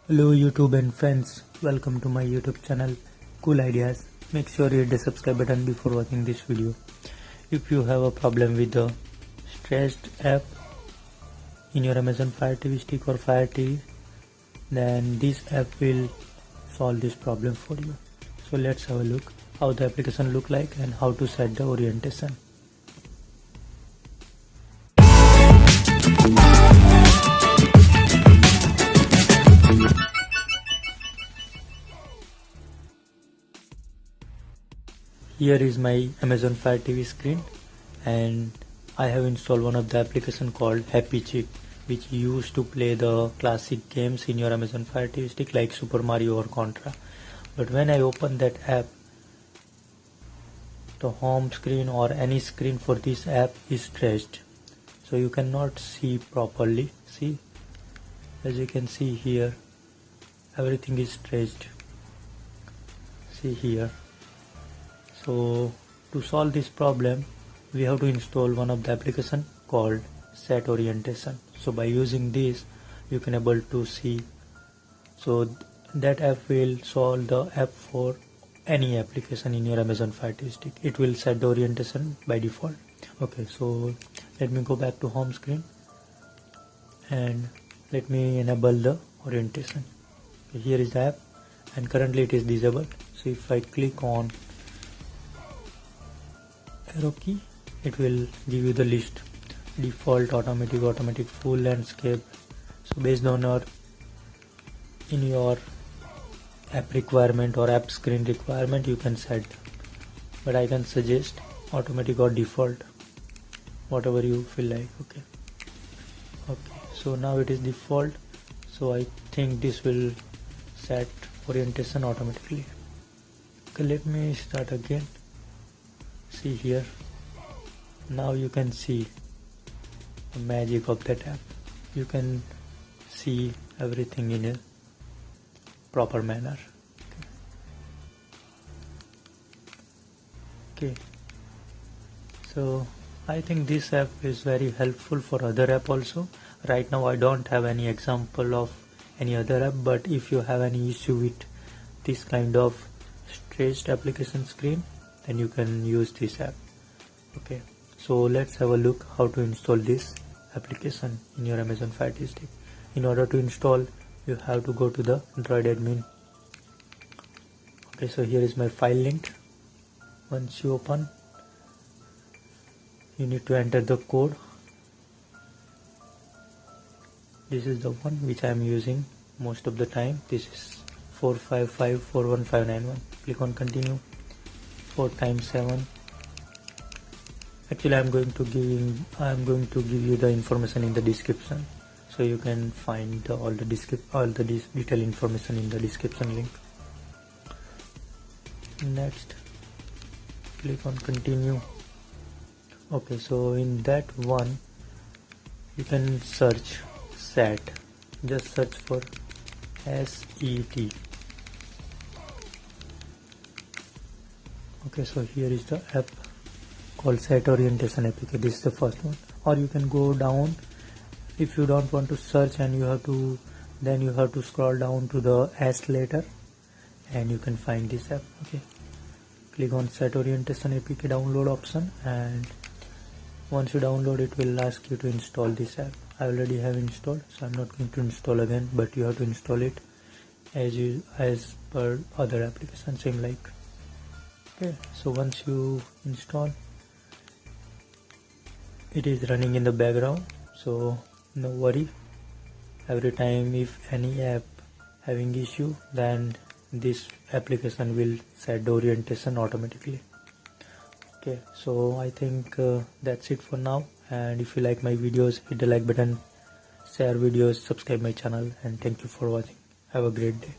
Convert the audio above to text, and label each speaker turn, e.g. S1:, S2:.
S1: Hello YouTube and friends, welcome to my YouTube channel Cool Ideas. Make sure you hit the subscribe button before watching this video. If you have a problem with the stretched app in your Amazon Fire TV stick or Fire TV, then this app will solve this problem for you. So let's have a look how the application look like and how to set the orientation. Here is my Amazon Fire TV screen, and I have installed one of the application called Happy Chick, which used to play the classic games in your Amazon Fire TV stick like Super Mario or Contra. But when I open that app, the home screen or any screen for this app is stretched, so you cannot see properly. See, as you can see here, everything is stretched. See here. So to solve this problem, we have to install one of the application called Set Orientation. So by using this, you can able to see. So that app will solve the app for any application in your Amazon Fire TV stick. It will set the orientation by default. Okay, so let me go back to home screen and let me enable the orientation. Okay, here is the app, and currently it is disabled. So if I click on arrow key, it will give you the list: default, automatic, full landscape. So based on your app requirement or app screen requirement, you can set, but I can suggest automatic or default, whatever you feel like. Okay, so now it is default, so I think this will set orientation automatically. Okay, let me start again. See here, now you can see the magic of that app. You can see everything in a proper manner. Okay, so I think this app is very helpful for other app also. Right now I don't have any example of any other app, but if you have any issue with this kind of stretched application screen, then you can use this app. Okay, so let's have a look how to install this application in your Amazon Fire TV stick. In order to install, you have to go to the Droid admin. Okay, so here is my file link. Once you open, you need to enter the code. This is the one which I am using most of the time. This is 4554151. Click on continue. 4 times 7. Actually, I'm going to give you the information in the description, so you can find all the detailed information in the description link. Next, click on continue. Okay, so in that one, you can search set. Just search for SET. Okay, so here is the app called Set Orientation APK. This is the first one. Or you can go down if you don't want to search, and you have to scroll down to the Ask Later, and you can find this app. Okay, click on Set Orientation APK download option, and once you download, it will ask you to install this app. I already have installed, so I'm not going to install again, but you have to install it as per other applications, same like. Okay, so once you install, it is running in the background, so no worry. Every time if any app having issue, then this application will set the orientation automatically. Okay, so I think that's it for now, and if you like my videos, hit the like button, share videos, subscribe my channel, and thank you for watching. Have a great day.